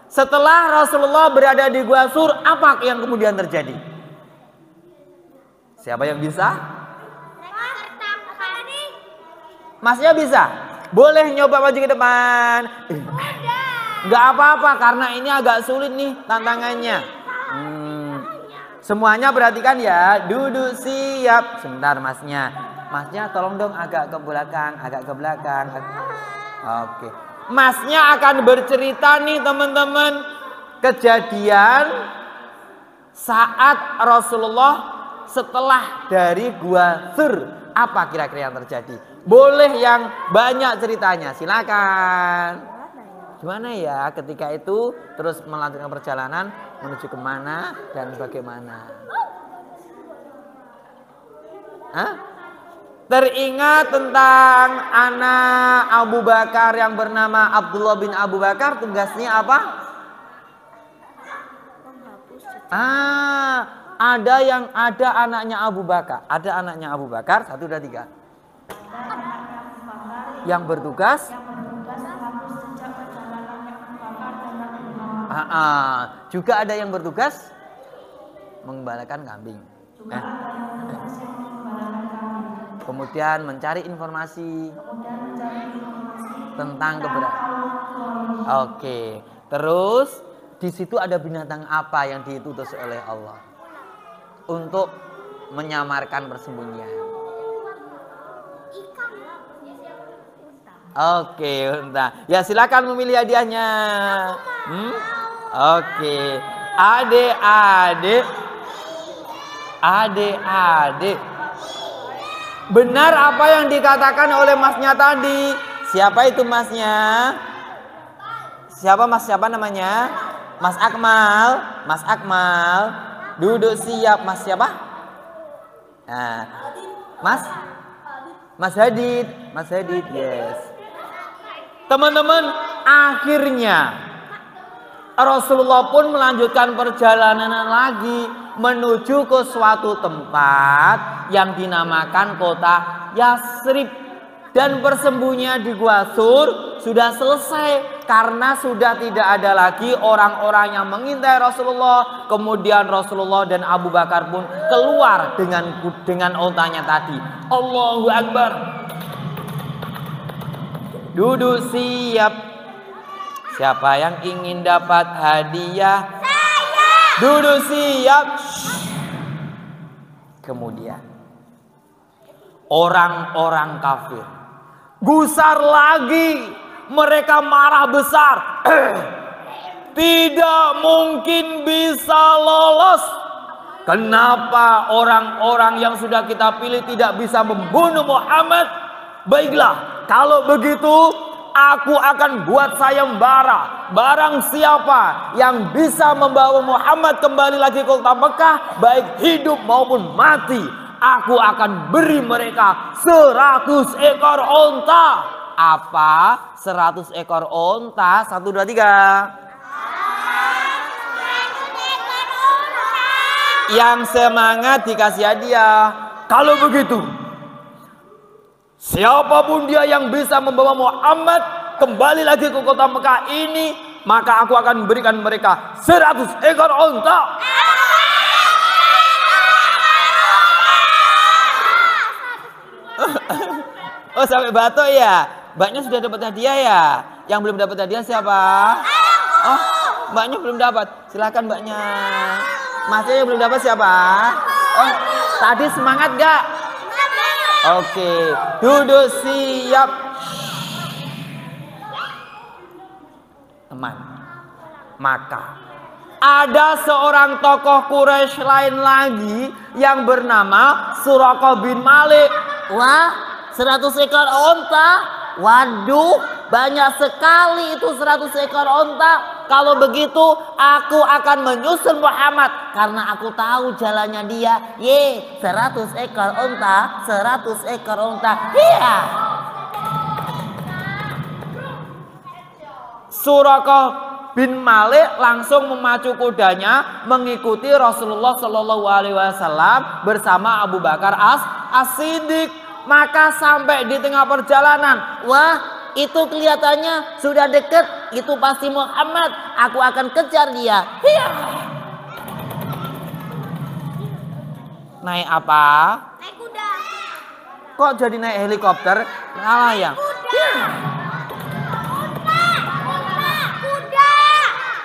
Setelah Rasulullah berada di Gua Sur, apa yang kemudian terjadi? Siapa yang bisa? Masnya bisa? Boleh nyoba maju ke depan. Nggak apa-apa karena ini agak sulit nih tantangannya. Semuanya perhatikan ya. Duduk siap. Sebentar Masnya. Masnya tolong dong agak ke belakang, agak ke belakang. Oke. Masnya akan bercerita nih teman-teman, kejadian saat Rasulullah setelah dari Gua Sur. Apa kira-kira yang terjadi? Boleh yang banyak ceritanya, silakan. Gimana ya ketika itu terus melanjutkan perjalanan menuju kemana dan bagaimana? Hah? Teringat tentang anak Abu Bakar yang bernama Abdullah bin Abu Bakar, tugasnya apa? Ada anaknya Abu Bakar. Ada anaknya Abu Bakar, 1, 2, 3. Yang bertugas juga ada yang bertugas mengembalakan kambing. Kemudian mencari informasi tentang keberadaan. Oke, terus di situ ada binatang apa yang diutus oleh Allah untuk menyamarkan persembunyian? Oke, unta. Ya silakan memilih hadiahnya. Oke, adik-adik. Benar apa yang dikatakan oleh Masnya tadi. Siapa itu Masnya? Siapa namanya? Mas Akmal. Mas Akmal. Duduk siap. Mas siapa? Nah, Mas Hadid. Mas Hadid, yes. Teman-teman, akhirnya Rasulullah pun melanjutkan perjalanan lagi menuju ke suatu tempat yang dinamakan kota Yasrib. Dan persembunyian di Gua Sur sudah selesai karena sudah tidak ada lagi orang-orang yang mengintai Rasulullah. Kemudian Rasulullah dan Abu Bakar pun keluar dengan ontanya tadi. Allahu Akbar. Duduk siap. Siapa yang ingin dapat hadiah? Saya. Duduk siap. Kemudian orang-orang kafir gusar lagi. Mereka marah besar. Tidak mungkin bisa lolos. Kenapa orang-orang yang sudah kita pilih tidak bisa membunuh Muhammad? Baiklah, kalau begitu aku akan buat sayembara. Barang siapa yang bisa membawa Muhammad kembali lagi ke kota Mekah, baik hidup maupun mati, aku akan beri mereka 100 ekor onta. Apa? 100 ekor onta? 1, 2, 3. Yang semangat dikasih hadiah. Kalau begitu, siapapun dia yang bisa membawa Muhammad kembali lagi ke kota Mekah ini, maka aku akan memberikan mereka 100 ekor onta. Oh, sampai batuk ya. Mbaknya sudah dapat hadiah ya. Yang belum dapat hadiah siapa? Oh, mbaknya belum dapat. Silakan mbaknya. Masnya yang belum dapat siapa? Oh, tadi semangat gak? Oke, duduk siap. Teman, maka ada seorang tokoh Quraisy lain lagi yang bernama Suraqah bin Malik. Wah, 100 ekor onta. Waduh, banyak sekali itu 100 ekor onta. Kalau begitu aku akan menyusul Muhammad karena aku tahu jalannya dia. 100 ekor onta, 100 ekor onta. Iya. Suraqah bin Malik langsung memacu kudanya mengikuti Rasulullah Shallallahu Alaihi Wasallam bersama Abu Bakar As-Siddiq. Maka sampai di tengah perjalanan, wah, itu kelihatannya sudah dekat. Itu pasti Muhammad. Aku akan kejar dia. Hiya. Naik apa? Naik kuda. Kok jadi naik helikopter? Salah ya? Kuda.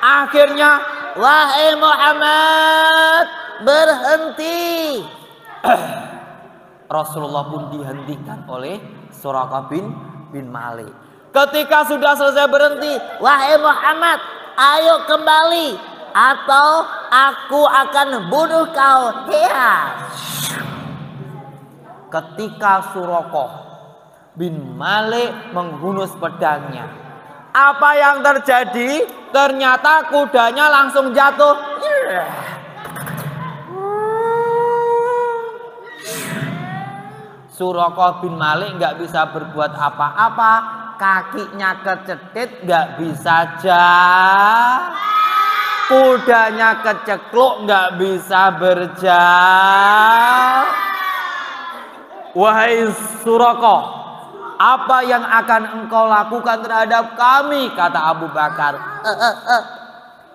Akhirnya, Wahai Muhammad, berhenti. Rasulullah pun dihentikan oleh Suraqah bin Malik. Ketika sudah selesai berhenti, Wahai Muhammad, ayo kembali atau aku akan bunuh kau. Hiya. ketika Suraqah bin Malik menghunus pedangnya, apa yang terjadi? Ternyata kudanya langsung jatuh. Suraqah bin Malik nggak bisa berbuat apa-apa, kakinya kecetit nggak bisa jalan, kudanya kecekluk nggak bisa berjalan. Wahai Suraqah, apa yang akan engkau lakukan terhadap kami? Kata Abu Bakar.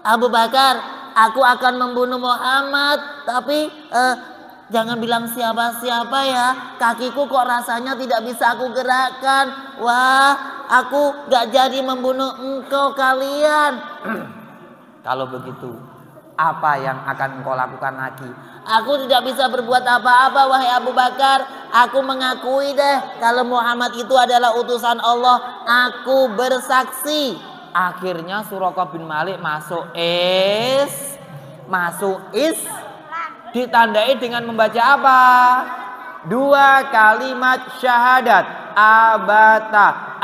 Abu Bakar, aku akan membunuh Muhammad, tapi jangan bilang siapa-siapa ya. Kakiku kok rasanya tidak bisa aku gerakkan. Wah, aku gak jadi membunuh engkau kalian. Kalau begitu, apa yang akan engkau lakukan lagi? Aku tidak bisa berbuat apa-apa, wahai Abu Bakar. Aku mengakui deh kalau Muhammad itu adalah utusan Allah. Aku bersaksi. Akhirnya Suraqah bin Malik masuk ditandai dengan membaca apa? 2 kalimat syahadat. Abata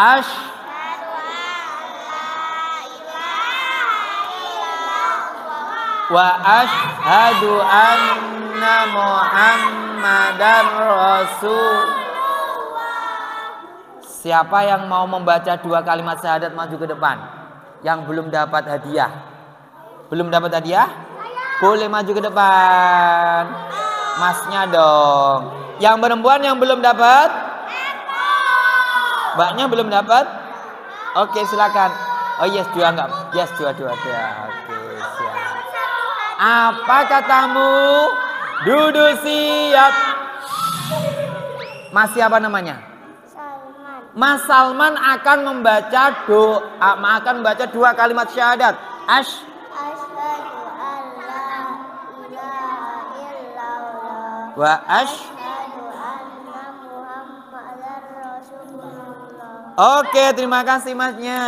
wa ashhadu anna Muhammadar Rasul. Siapa yang mau membaca 2 kalimat syahadat maju ke depan? Yang belum dapat hadiah. Belum dapat hadiah? Boleh maju ke depan. Masnya dong. Yang perempuan yang belum dapat? Mbaknya belum dapat? Oke, silakan. Oh yes, 2 enggak? Yes, 2. Oke, siap. Apa katamu? Duduk siap. Mas siapa namanya? Mas Salman akan membaca akan membaca 2 kalimat syahadat. Asyhadu an la ilaha illallah Wa asyhadu anna Muhammadar Rasulullah. Oke, terima kasih masnya.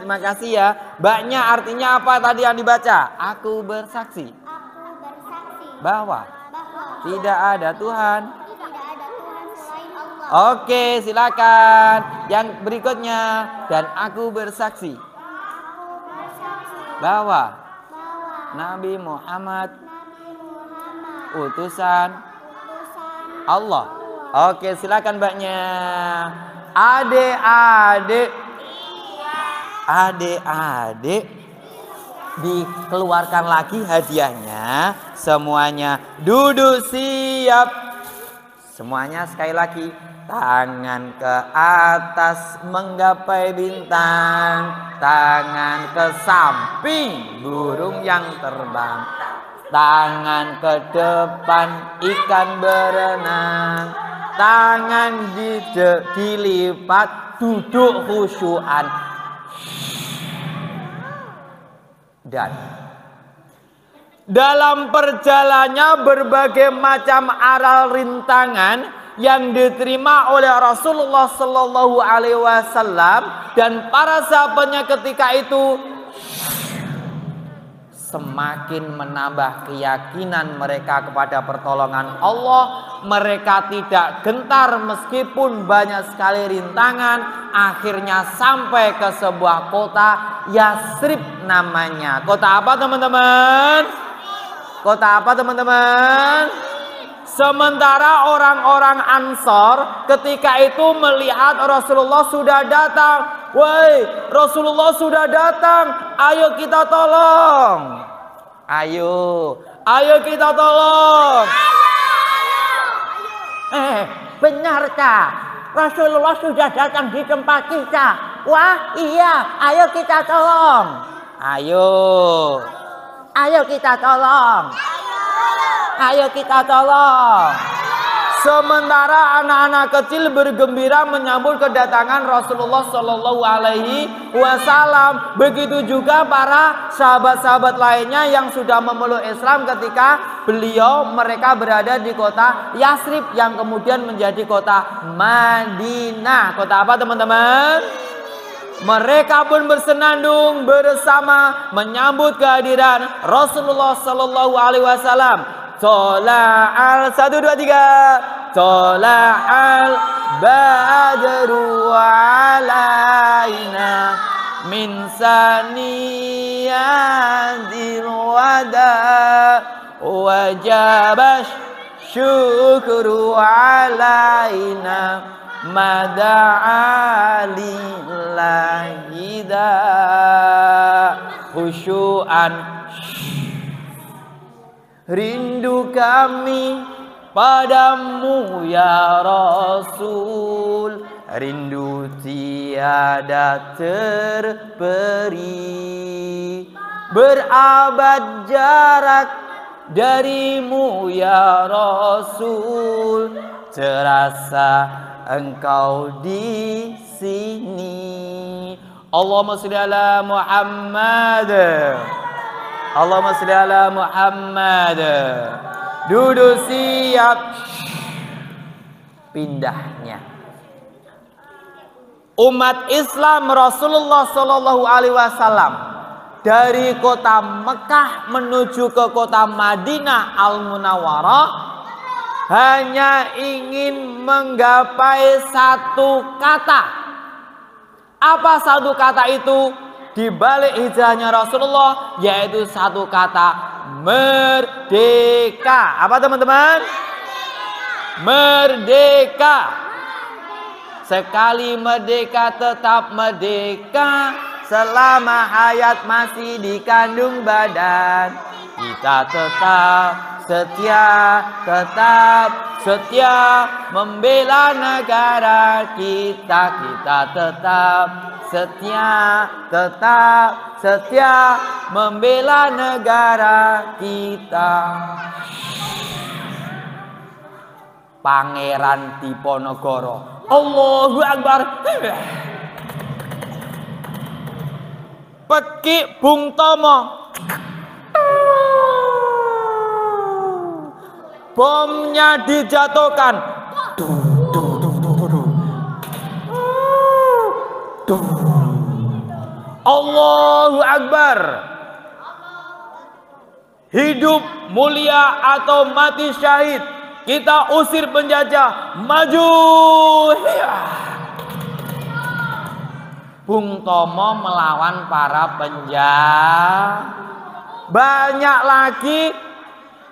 Terima kasih ya. Mbaknya artinya apa tadi yang dibaca? Aku bersaksi Aku bersaksi bahwa bahwa tidak ada Tuhan. tidak ada Tuhan selain Allah. Oke, silakan. Yang berikutnya, dan aku bersaksi Aku bersaksi bahwa bahwa Nabi Muhammad Nabi Muhammad utusan utusan Allah. Oke, silakan mbaknya. Adik-adik, dikeluarkan lagi hadiahnya. Semuanya duduk siap. Semuanya sekali lagi. Tangan ke atas menggapai bintang, tangan ke samping burung yang terbang, tangan ke depan ikan berenang, tangan dilipat duduk khusyuan. Dan dalam perjalanannya berbagai macam aral rintangan yang diterima oleh Rasulullah Sallallahu Alaihi Wasallam dan para sahabatnya ketika itu semakin menambah keyakinan mereka kepada pertolongan Allah. Mereka tidak gentar meskipun banyak sekali rintangan. Akhirnya sampai ke sebuah kota, Yasrib namanya. Kota apa teman-teman? Kota apa teman-teman? Sementara orang-orang Ansor ketika itu melihat Rasulullah sudah datang. Woi, Rasulullah sudah datang. Ayo kita tolong. Ayo kita tolong. Benarkah Rasulullah sudah datang di tempat kita? Wah, iya. Ayo kita tolong. Ayo kita tolong. Ayo kita tolong. Sementara anak-anak kecil bergembira menyambut kedatangan Rasulullah Shallallahu Alaihi Wasallam. Begitu juga para sahabat-sahabat lainnya yang sudah memeluk Islam ketika mereka berada di kota Yasrib yang kemudian menjadi kota Madinah. Kota apa teman-teman? Mereka pun bersenandung bersama menyambut kehadiran Rasulullah Shallallahu Alaihi Wasallam. Tola'al 1, 2, 3. Tola'al badru alaina min saniyatil wada wajabash syukru alaina mada'alillahi da khusyu'an. Rindu kami padamu ya Rasul, rindu tiada terperi. Berabad jarak darimu ya Rasul, terasa engkau di sini. Allahumma sholli ala Muhammad. Allahumma sholli ala Muhammad. Duduk siap. Pindahnya umat Islam Rasulullah Shallallahu Alaihi Wasallam dari kota Mekah menuju ke kota Madinah Al-Munawwarah hanya ingin menggapai satu kata. Apa satu kata itu? Di balik hijrahnya Rasulullah, yaitu satu kata, merdeka. Apa teman-teman? Merdeka. Sekali merdeka tetap merdeka, selama hayat masih dikandung badan. Kita tetap setia membela negara kita. Kita tetap setia membela negara kita. Pangeran Diponegoro, Allahu Akbar. Peki Bung Tomo, bomnya dijatuhkan. Allahu Akbar. Hidup mulia atau mati syahid. Kita usir penjajah. Maju. Bung Tomo melawan para penjajah. Banyak lagi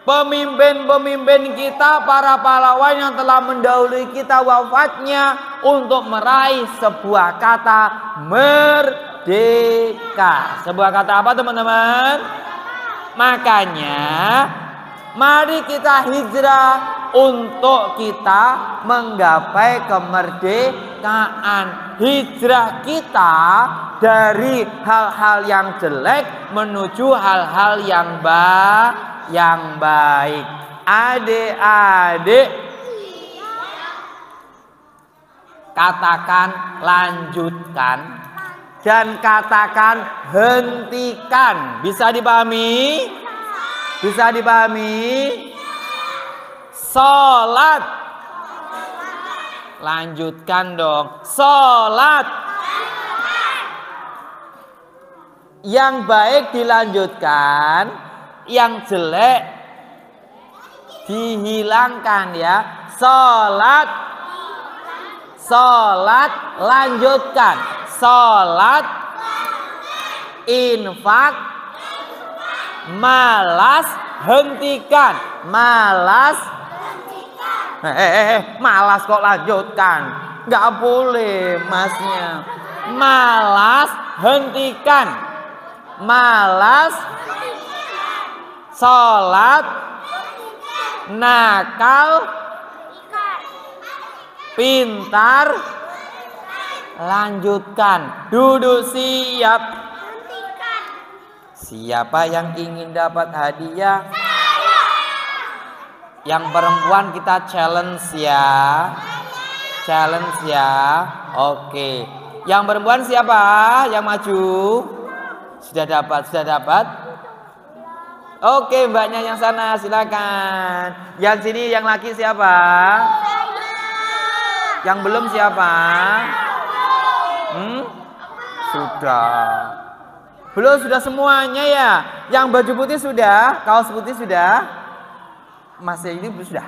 pemimpin-pemimpin kita, para pahlawan yang telah mendahului kita wafatnya untuk meraih sebuah kata merdeka. Sebuah kata apa teman-teman? Makanya mari kita hijrah untuk kita menggapai kemerdekaan. Hijrah kita dari hal-hal yang jelek menuju hal-hal yang baik. Adik-adik, katakan lanjutkan dan katakan hentikan. Bisa dipahami? Bisa dipahami? Sholat. Lanjutkan dong. Sholat. Yang baik dilanjutkan, yang jelek dihilangkan ya. Sholat. Sholat lanjutkan. Sholat. Infak. Malas hentikan. Malas. Malas kok lanjutkan. Nggak boleh masnya. Malas hentikan. Malas. Sholat. Nakal. Pintar. Lanjutkan. Duduk siap. Siapa yang ingin dapat hadiah? Yang perempuan kita challenge ya. Challenge ya. Oke. Yang perempuan siapa? Yang maju. Sudah dapat, sudah dapat. Oke, mbaknya yang sana silakan. Yang sini yang laki siapa? Yang belum siapa? Sudah. Belum, sudah semuanya ya. Yang baju putih sudah, kaos putih sudah. Masih ini sudah?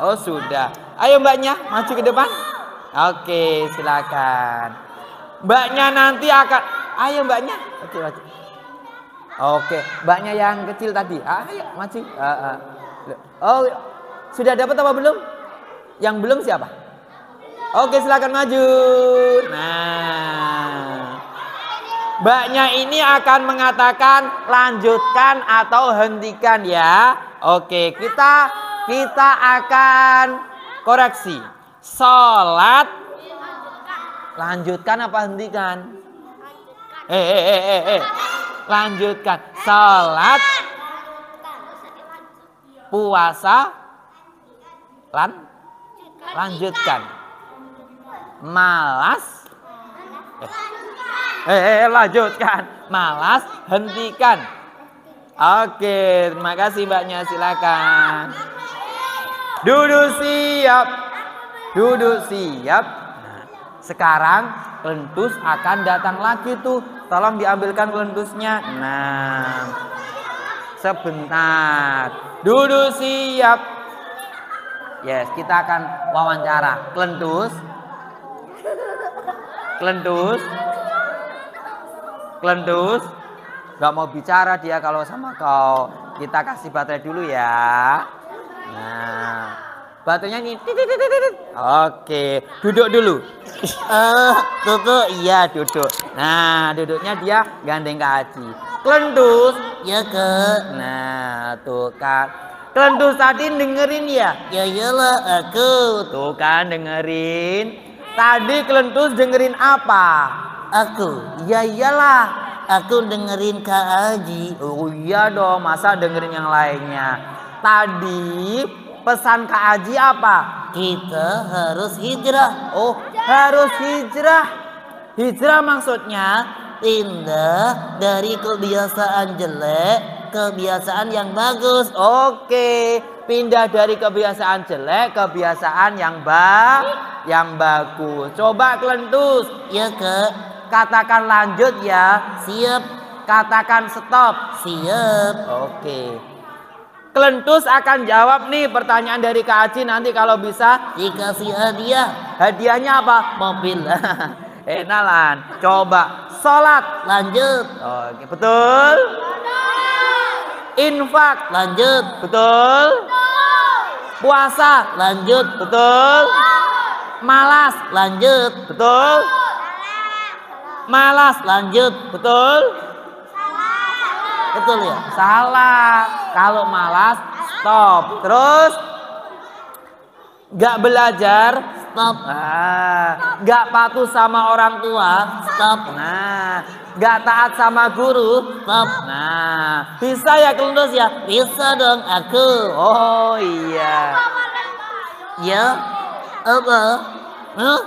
Oh sudah. Ayo mbaknya maju ke depan. Oke silakan. Mbaknya nanti akan. Ayo mbaknya. Oke maju. Oke mbaknya yang kecil tadi. Ayo maju. Oh sudah dapat apa belum? Yang belum siapa? Oke silakan maju. Nah, mbaknya ini akan mengatakan lanjutkan atau hentikan ya. Oke, kita akan koreksi. Sholat lanjutkan apa hentikan? Lanjutkan. Sholat. Puasa lanjutkan. Malas lanjutkan. Malas hentikan. Oke, terima kasih mbaknya, silakan. Duduk siap. Duduk siap. Nah, sekarang kelentus akan datang lagi tuh. Tolong diambilkan kelentusnya. Nah, sebentar. Duduk siap. Yes, kita akan wawancara. Kelentus. Kelentus. Kelentus. Gak mau bicara dia kalau sama kau. Kita kasih baterai dulu ya. Nah, baterainya ini. Oke, duduk dulu. Duduk, iya duduk. Nah, duduknya dia gandeng kaki. Kelentus, Ya ke. nah tuh kan. Kelentus tadi dengerin ya? Ya iyalah aku. Tuh kan dengerin. Tadi kelentus dengerin apa? Aku. Ya iyalah. Aku dengerin Kak Haji. Oh iya dong, masa dengerin yang lainnya. Tadi pesan Kak Haji apa? Kita harus hijrah. Oh, harus hijrah. Hijrah maksudnya Pindah dari kebiasaan jelek, kebiasaan yang bagus. oke, pindah dari kebiasaan jelek kebiasaan yang bagus. Coba kelentus, Ya ke. katakan lanjut ya. Siap. Katakan stop. Siap. Oke. Kelentus akan jawab nih pertanyaan dari Kak Haji nanti kalau bisa. Dikasih hadiah. Hadiahnya apa? Mobil. Enalan. Coba sholat. Lanjut. Oke, betul. Infak. Lanjut. Betul. Puasa. Lanjut. Betul. Malas. Lanjut. Betul. Malas. Lanjut. Betul. Betul ya? Salah. Kalau malas stop. Terus Gak belajar. Stop. Gak patuh sama orang tua. Stop. Nah, gak taat sama guru. Stop. Nah, bisa ya kelendus ya? Bisa dong aku. Oh iya. Ya. Apa? Huh?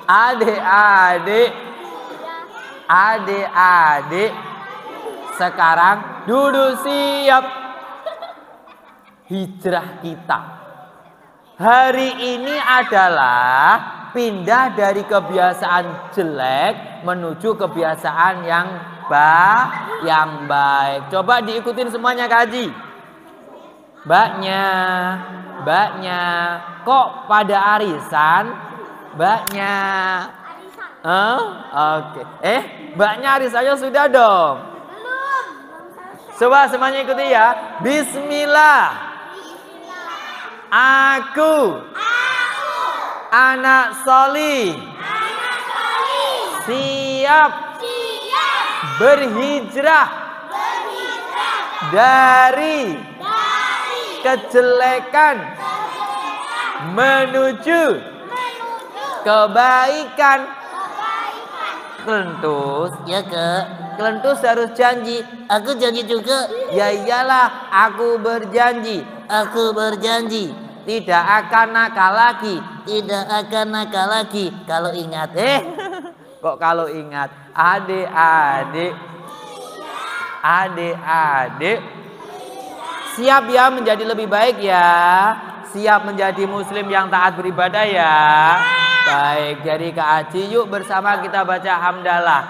Adik-adik, adik-adik, sekarang duduk siap. Hijrah kita hari ini adalah pindah dari kebiasaan jelek menuju kebiasaan yang baik. Coba diikutin semuanya kaji. Mbaknya, kok pada arisan? Mbaknya, oke. Mbaknya arisannya sudah dong. Coba semuanya ikuti ya. Bismillah. Aku anak solih siap berhijrah dari kejelekan menuju kebaikan. Kelentus, Ya Kak. kelentus harus janji. Aku janji juga. Ya iyalah, aku berjanji Aku berjanji tidak akan nakal lagi. tidak akan nakal lagi. Kalau ingat. Kok kalau ingat? Adik-adik, adik-adik, siap ya menjadi lebih baik ya. Siap menjadi muslim yang taat beribadah ya. Baik, dari Kak Aji yuk bersama kita baca hamdalah.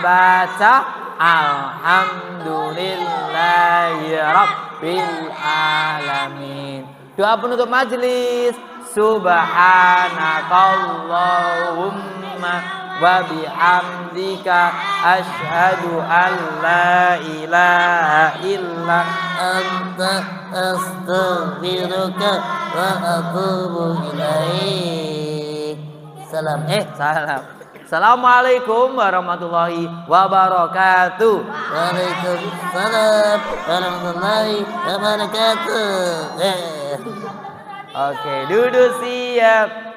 Baca alhamdulillahi rabbil alamin. Doa penutup majelis. Subhanakallahumma wa bihamdika asyhadu an la ilaha illa Anta astaghfiruka wa atubu ilaik. Salam. Salam. Assalamualaikum warahmatullahi wabarakatuh. Waalaikumsalam warahmatullahi wabarakatuh. Oke, duduk siap.